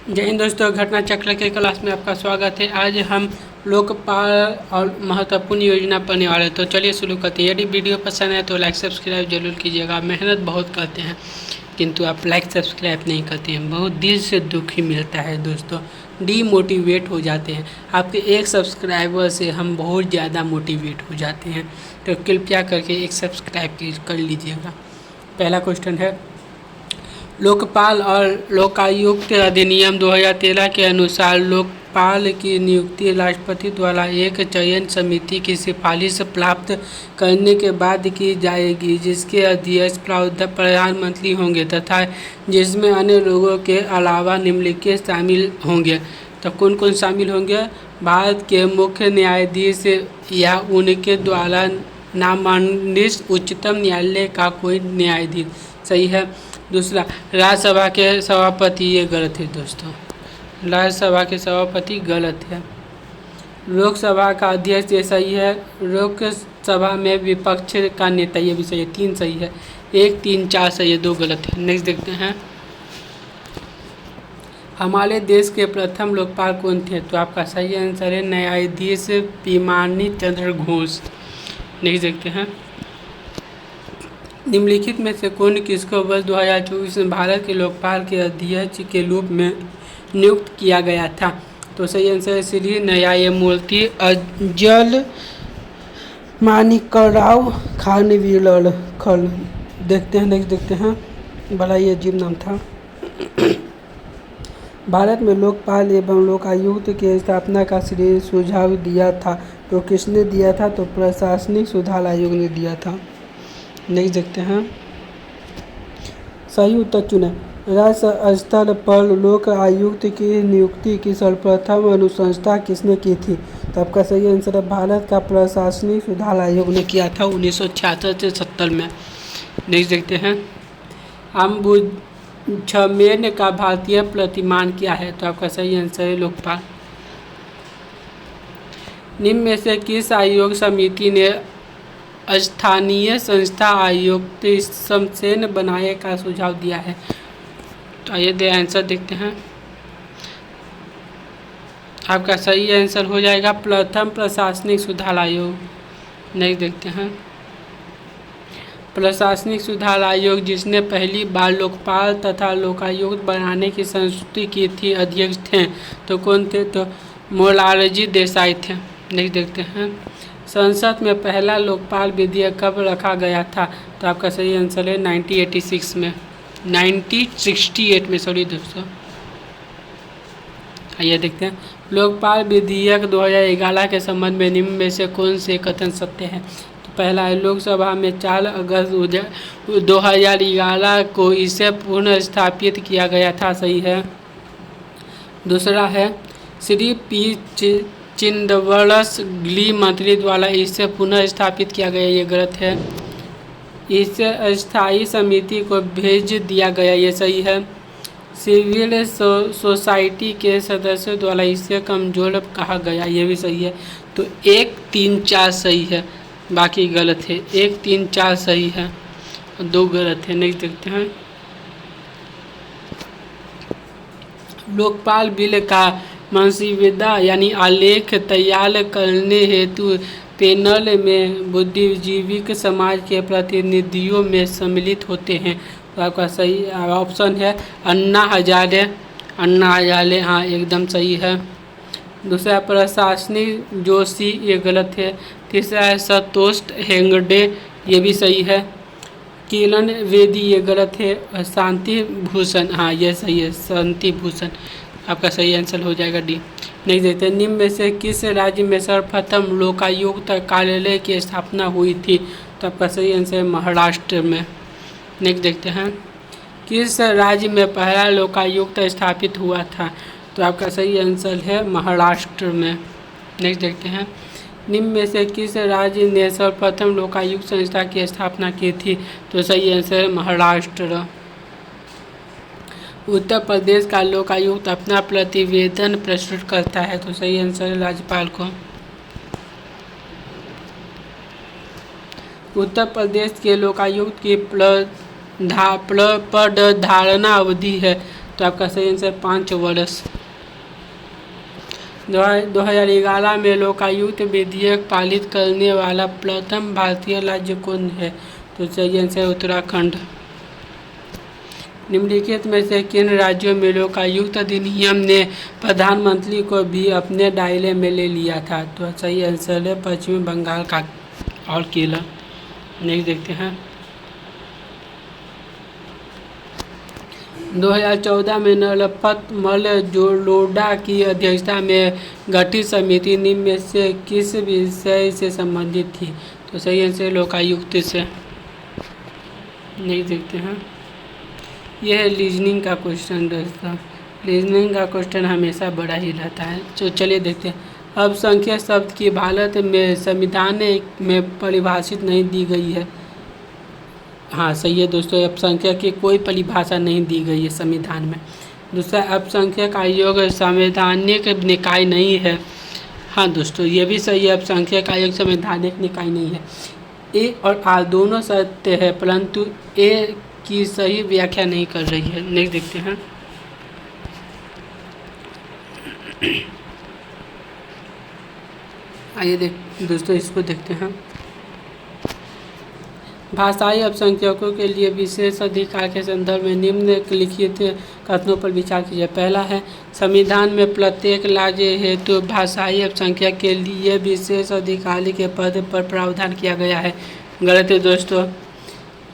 जय हिंद दोस्तों, घटना चक्र के क्लास में आपका स्वागत है। आज हम लोकपाल और महत्वपूर्ण योजना पढ़ने वाले हैं। तो चलिए शुरू करते हैं। यदि वीडियो पसंद है तो लाइक सब्सक्राइब जरूर कीजिएगा। मेहनत बहुत करते हैं किंतु आप लाइक सब्सक्राइब नहीं करते हैं, बहुत दिल से दुखी मिलता है दोस्तों, डीमोटिवेट हो जाते हैं। आपके एक सब्सक्राइबर से हम बहुत ज़्यादा मोटिवेट हो जाते हैं, तो कृपया करके एक सब्सक्राइब कर लीजिएगा। पहला क्वेश्चन है, लोकपाल और लोकायुक्त अधिनियम 2013 के अनुसार लोकपाल की नियुक्ति राष्ट्रपति द्वारा एक चयन समिति की सिफारिश प्राप्त करने के बाद की जाएगी, जिसके अध्यक्ष प्रधानमंत्री होंगे तथा जिसमें अन्य लोगों के अलावा निम्नलिखित शामिल होंगे। तो कौन कौन शामिल होंगे? भारत के मुख्य न्यायाधीश या उनके द्वारा नामांकित उच्चतम न्यायालय का कोई न्यायाधीश। सही है। दूसरा, राज्यसभा के सभापति, ये गलत है दोस्तों, राज्यसभा के सभापति गलत है। लोकसभा का अध्यक्ष, ये सही है। लोकसभा में विपक्ष का नेता, ये भी सही है। 3 सही है, 1, 3, 4 सही है, 2 गलत है। नेक्स्ट देखते हैं, हमारे देश के प्रथम लोकपाल कौन थे? तो आपका सही आंसर है न्यायाधीश पिमानी चंद्र घोष। नेक्स्ट देखते हैं, निम्नलिखित में से कौन किसको वर्ष 2024 में भारत के लोकपाल के अध्यक्ष के रूप में नियुक्त किया गया था? तो सही आंसर है श्री न्यायमूर्ति अजल मानिकराव खानविलकर। देखते हैं, नेक्स्ट देखते हैं, बड़ा ही अजीब नाम था। भारत में लोकपाल एवं लोकायुक्त की स्थापना का श्रेय सुझाव दिया था, तो किसने दिया था? तो प्रशासनिक सुधार आयोग ने दिया था। नेक्स्ट देखते हैं, सही उत्तर चुने। राज्य स्तर पर लोक आयुक्त की नियुक्ति की सर्वप्रथम अनुशंसा किसने की थी? तो आपका सही आंसर है भारत का प्रशासनिक सुधार आयोग ने किया था 1966 से 70 में। नेक्स्ट देखते हैं, अम्बुड्समैन का भारतीय प्रतिमान क्या है? तो आपका सही आंसर है लोकपाल। निम्न में से किस आयोग समिति ने स्थानीय संस्था आयुक्त शमसेन बनाए का सुझाव दिया है? तो आइए आंसर देखते हैं। आपका सही आंसर हो जाएगा प्रथम प्रशासनिक सुधार आयोग। नेक्स्ट देखते हैं, प्रशासनिक सुधार आयोग जिसने पहली बार लोकपाल तथा लोकायुक्त बनाने की संस्तुति की थी, अध्यक्ष थे तो कौन थे? तो मोरारजी देसाई थे। नेक्स्ट देखते हैं, संसद में पहला लोकपाल विधेयक कब रखा गया था? तो आपका सही आंसर है 1968 में, सॉरी दोस्तों। आइए देखते हैं, लोकपाल विधेयक 2011 के संबंध में निम्न में से कौन से कथन सत्य है? तो पहला है, लोकसभा में 4 अगस्त 2011 को इसे पुनः स्थापित किया गया था। सही है। दूसरा है, श्री पी चिदंबरम गृह मंत्री द्वारा इसे पुनः स्थापित किया गया। ये गलत है। इसे अस्थायी समिति को भेज दिया गया। ये सही है। सिविल सोसाइटी के सदस्यों द्वारा इसे कमजोर कहा गया। ये भी सही है। तो 1, 3, 4 सही है, बाकी गलत है। 1, 3, 4 सही है, 2 गलत है। नेक्स्ट देखते हैं, लोकपाल बिल का मसौदा यानी आलेख तैयार करने हेतु पैनल में बुद्धिजीवी समाज के प्रतिनिधियों में सम्मिलित होते हैं। तो आपका सही ऑप्शन है अन्ना हजारे। हाँ, एकदम सही है। दूसरा, प्रशासनिक जोशी, ये गलत है। तीसरा है संतोष हेगड़े, ये भी सही है। किरण बेदी, ये गलत है। शांति भूषण, हाँ ये सही है, शांति भूषण। आपका सही आंसर हो जाएगा डी। नेक्स्ट देखते हैं, निम्न में से किस राज्य में सर्वप्रथम लोकायुक्त कार्यालय की स्थापना हुई थी? तो आपका सही आंसर है महाराष्ट्र में। नेक्स्ट देखते हैं, किस राज्य में पहला लोकायुक्त स्थापित हुआ था? तो आपका सही आंसर है महाराष्ट्र में। नेक्स्ट देखते हैं, निम्न में से किस राज्य ने सर्वप्रथम लोकायुक्त संस्था की स्थापना की थी? तो सही आंसर है महाराष्ट्र। उत्तर प्रदेश का लोकायुक्त अपना प्रतिवेदन प्रस्तुत करता है। तो सही आंसर है राज्यपाल को। उत्तर प्रदेश के लोकायुक्त की पदधारणा अवधि है तो आपका सही आंसर 5 वर्ष। 2011 में लोकायुक्त विधेयक पारित करने वाला प्रथम भारतीय राज्य कौन है? तो सही आंसर उत्तराखंड। निम्नलिखित में से किन राज्यों में लोकायुक्त अधिनियम ने प्रधानमंत्री को भी अपने दायरे में ले लिया था? तो सही आंसर है पश्चिमी बंगाल का और केरल। नेक्स्ट देखते हैं। 2014 में नरपत मल लोढ़ा की अध्यक्षता में गठित समिति निम्न में से किस विषय से संबंधित थी? तो सही आंसर लोकायुक्त से। नेक्स्ट देखते हैं। यह है रीजनिंग का क्वेश्चन दोस्तों। रीजनिंग का क्वेश्चन हमेशा बड़ा ही रहता है। तो चलिए देखते हैं। अब संख्या शब्द की भारत में संविधान में परिभाषित नहीं दी गई है। हाँ सही है दोस्तों, अल्पसंख्यक की कोई परिभाषा नहीं दी गई है संविधान में। दूसरा, अल्पसंख्यक आयोग संवैधानिक निकाय नहीं है। हाँ दोस्तों ये भी सही है, अल्पसंख्यक आयोग संवैधानिक निकाय नहीं है। ए और आर दोनों सत्य है, परंतु ए की सही व्याख्या नहीं कर रही है। नेक्स्ट देखते हैं। आइए दोस्तों इसको देखते हैं। भाषाई अल्पसंख्यकों के लिए विशेष अधिकार के संदर्भ में निम्नलिखित कथनों पर विचार कीजिए। पहला है, संविधान में प्रत्येक राज्य हेतु भाषाई अल्पसंख्यक के लिए विशेष अधिकारी के पद पर प्रावधान किया गया है। गलत है दोस्तों।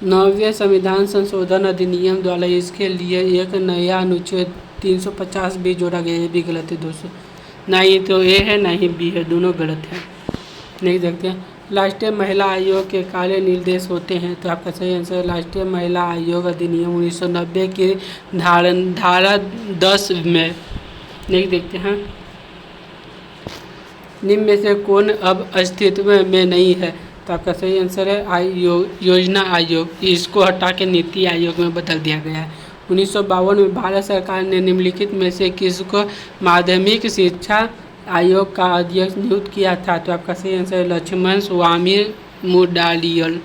9वें संविधान संशोधन अधिनियम द्वारा इसके लिए एक नया अनुच्छेद 350 भी जोड़ा गया है। ये भी गलत है दोस्तों। ना ही तो ए है ना ही बी है, दोनों गलत है। नहीं देखते हैं। राष्ट्रीय महिला आयोग के कार्य निर्देश होते हैं। तो आपका सही आंसर राष्ट्रीय महिला आयोग अधिनियम 1990 की धारा 10 में। नहीं देखते हैं। निम्न में से कौन अब अस्तित्व में नहीं है? तो आपका सही आंसर है योजना आयोग। इसको हटा के नीति आयोग में बदल दिया गया है। 1952 में भारत सरकार ने निम्नलिखित में से किसको माध्यमिक शिक्षा आयोग का अध्यक्ष नियुक्त किया था? तो आपका सही आंसर लक्ष्मण स्वामी मुडालियल।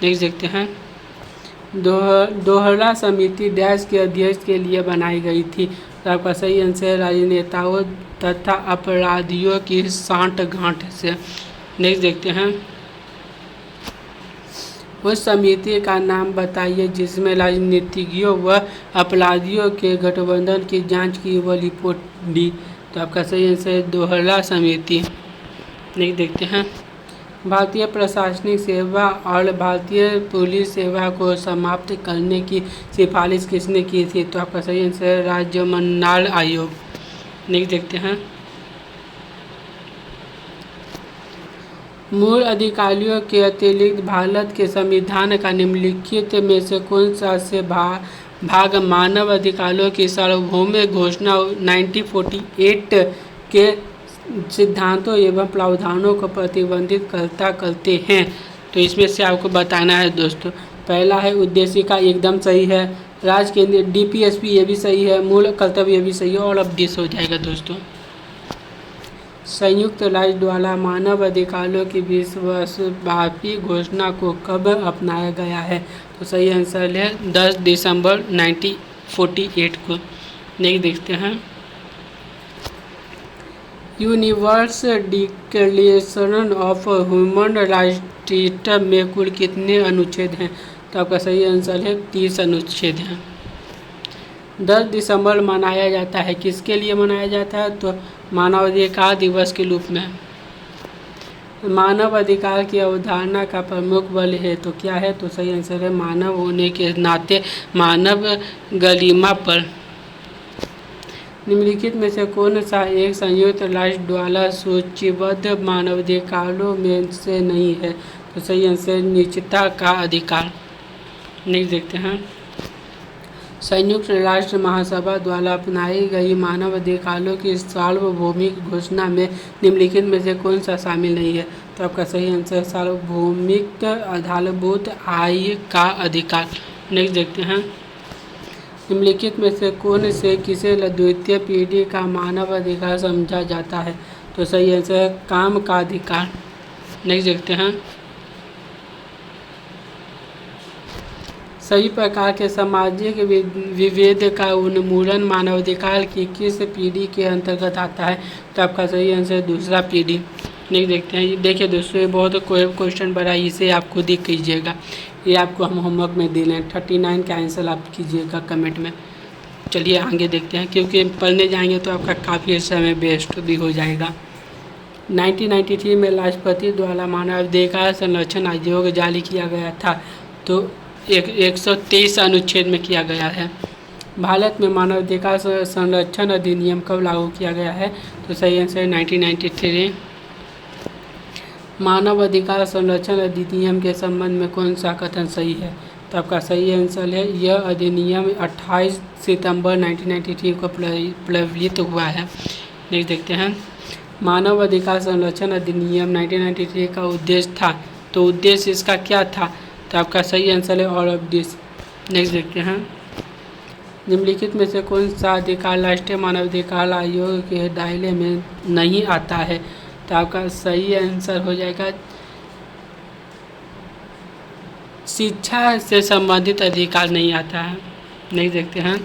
नेक्स्ट देखते हैं। दोहरा समिति डैश के अध्यक्ष के लिए बनाई गई थी? तो आपका सही आंसर राजनेताओं तथा अपराधियों की सांठगांठ से। नेक्स्ट देखते हैं। उस समिति का नाम बताइए जिसमें राजनीतिज्ञों व अपराधियों के गठबंधन की जांच की व रिपोर्ट दी। तो आपका सही आंसर है दोहरा समिति। नहीं देखते हैं। भारतीय प्रशासनिक सेवा और भारतीय पुलिस सेवा को समाप्त करने की सिफारिश किसने की थी? तो आपका सही आंसर है राज्यमंडल आयोग। नहीं देखते हैं। मूल अधिकारियों के अतिरिक्त भारत के संविधान का निम्नलिखित में से कौन सा से भाग मानव अधिकारों की सार्वभौमिक घोषणा 1948 के सिद्धांतों एवं प्रावधानों को प्रतिबंधित करते हैं? तो इसमें से आपको बताना है दोस्तों। पहला है उद्देशिका, एकदम सही है। राज्य केंद्रीय DPSP ये भी सही है। मूल कर्तव्य ये भी सही है। और अब 20 हो जाएगा दोस्तों। संयुक्त राष्ट्र द्वारा मानव अधिकारों की विश्वव्यापी घोषणा को कब अपनाया गया है? तो सही आंसर है 10 दिसंबर 1948 को। नहीं देखते हैं। Universe declaration of human rights में कुल कितने अनुच्छेद हैं? तो आपका सही आंसर है 30 अनुच्छेद हैं। 10 दिसंबर मनाया जाता है, किसके लिए मनाया जाता है? तो मानवाधिकार दिवस के रूप में। मानव अधिकार की अवधारणा का प्रमुख बल है तो क्या है? तो सही आंसर है मानव होने के नाते मानव गरिमा पर। निम्नलिखित में से कौन सा एक संयुक्त राष्ट्र द्वारा सूचीबद्ध मानवाधिकारों में से नहीं है? तो सही आंसर निजता का अधिकार। नेक्स्ट देखते हैं। संयुक्त राष्ट्र महासभा द्वारा अपनाई गई मानव अधिकारों की सार्वभौमिक घोषणा में निम्नलिखित में से कौन सा शामिल नहीं है? तो आपका सही आंसर सार्वभौमिक आधारभूत आय का अधिकार। नेक्स्ट देखते हैं। निम्नलिखित में से कौन से किसे द्वितीय पीढ़ी का मानव अधिकार समझा जाता है? तो सही आंसर है काम का अधिकार। नेक्स्ट देखते हैं। सभी प्रकार के सामाजिक विभेद का उन्मूलन मानवाधिकार की किस पीढ़ी के अंतर्गत आता है? तो आपका सही आंसर दूसरा पीढ़ी। नहीं देखते हैं, देखिए दोस्तों ये बहुत क्वेश्चन बड़ा, इसे आप खुद ही कीजिएगा, ये आपको हम होमवर्क में दे रहे हैं। 39 का आंसर आप कीजिएगा कमेंट में। चलिए आगे देखते हैं, क्योंकि पढ़ने जाएंगे तो आपका काफ़ी समय वेस्ट भी हो जाएगा। 1993 में राष्ट्रपति द्वारा मानवाधिकार संरक्षण आयोग जारी किया गया था, तो 123 अनुच्छेद में किया गया है। भारत में मानवाधिकार संरक्षण अधिनियम कब लागू किया गया है? तो सही आंसर है 1993। मानव अधिकार संरक्षण अधिनियम के संबंध में कौन सा कथन सही है? तो आपका सही आंसर है यह अधिनियम 28 सितंबर 1993 को प्रवलित हुआ है। नेक्स्ट देखते हैं, मानव अधिकार संरक्षण अधिनियम 1993 का उद्देश्य था, तो उद्देश्य इसका क्या था? तो आपका सही आंसर है ऑल ऑफ दिस। नेक्स्ट देखते हैं, निम्नलिखित में से कौन सा अधिकार राष्ट्रीय मानवाधिकार आयोग के दायरे में नहीं आता है? तो आपका सही आंसर हो जाएगा शिक्षा से संबंधित अधिकार नहीं आता है। नहीं देखते हैं,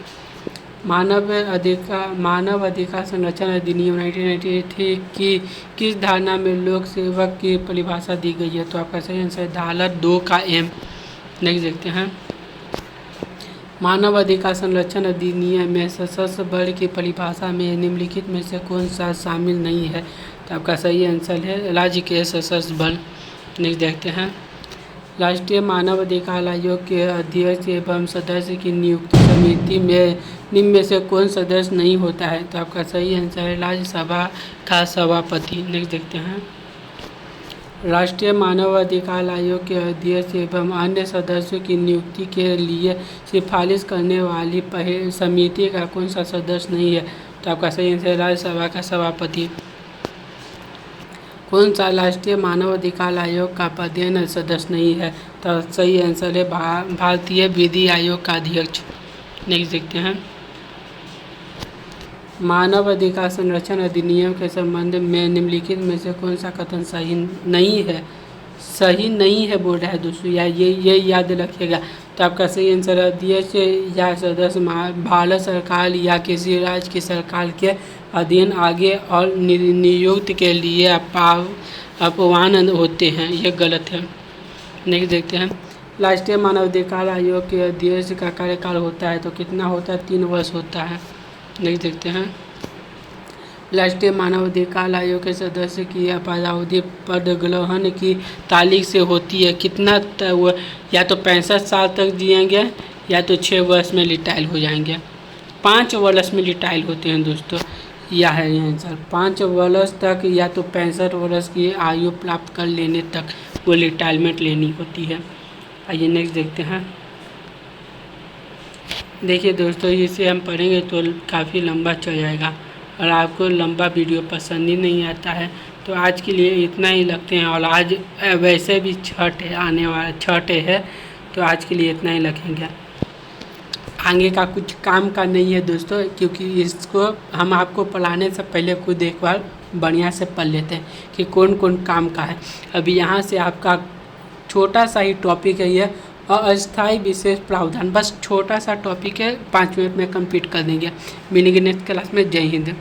मानव अधिकार संरक्षण अधिनियम 1993 की किस धारणा में लोक सेवक की परिभाषा दी गई है? तो आपका सही आंसर है धारा 2 का एम। नेक्स्ट देखते हैं, मानव अधिकार संरक्षण अधिनियम में सशस्त्र बल की परिभाषा में निम्नलिखित में से कौन सा शामिल नहीं है? तो आपका सही आंसर है राज्य के सशस्त्र बल। नेक्स्ट देखते हैं, राष्ट्रीय मानव अधिकार आयोग के अध्यक्ष एवं सदस्य की नियुक्ति समिति में निम्न में से कौन सदस्य नहीं होता है? तो आपका सही आंसर है राज्यसभा का सभापति। नेक्स्ट देखते हैं, राष्ट्रीय मानव अधिकार आयोग के अध्यक्ष एवं अन्य सदस्यों की नियुक्ति के लिए सिफारिश करने वाली समिति का कौन सा सदस्य नहीं है? तो आपका सही आंसर है राज्यसभा का सभापति। कौन सा राष्ट्रीय मानव अधिकार आयोग का पदेन सदस्य नहीं है? तो सही आंसर है भारतीय विधि आयोग का अध्यक्ष। नेक्स्ट देखते हैं, मानव अधिकार संरक्षण अधिनियम के संबंध में निम्नलिखित में से कौन सा कथन सही नहीं है? सही नहीं है बोल रहा है दोस्तों, या ये याद रखिएगा। तो आपका सही आंसर अध्यक्ष या सदस्य भारत सरकार या किसी राज्य की सरकार के अधीन आगे और नियुक्त के लिए अपवान होते हैं, ये गलत है। नेक्स्ट देखते हैं, राष्ट्रीय मानवाधिकार आयोग के अध्यक्ष का कार्यकाल होता है, तो कितना होता है? 3 वर्ष होता है। नेक्स्ट देखते हैं, राष्ट्रीय मानवाधिकार आयोग के सदस्य की पदावधि पद ग्रहण की तारीख से होती है, कितना वो या तो 65 साल तक जिएंगे या तो 6 वर्ष में रिटायर हो जाएंगे। 5 वर्ष में रिटायर होते हैं दोस्तों, यह है आंसर। 5 वर्ष तक या तो 65 वर्ष की आयु प्राप्त कर लेने तक वो रिटायरमेंट लेनी होती है। आइए नेक्स्ट देखते हैं, देखिए दोस्तों इसे हम पढ़ेंगे तो काफ़ी लंबा चल जाएगा और आपको लंबा वीडियो पसंद ही नहीं आता है, तो आज के लिए इतना ही रखते हैं। और आज वैसे भी छठ है, आने वाला छठ है, तो आज के लिए इतना ही रखेंगे। आगे का कुछ काम का नहीं है दोस्तों, क्योंकि इसको हम आपको पढ़ाने से पहले खुद एक बार बढ़िया से पढ़ लेते हैं कि कौन कौन काम का है। अभी यहाँ से आपका छोटा सा ही टॉपिक है ये, अस्थायी विशेष प्रावधान, बस छोटा सा टॉपिक है, 5 मिनट में कंप्लीट कर देंगे। मिलेंगे नेक्स्ट क्लास में। जय हिंद।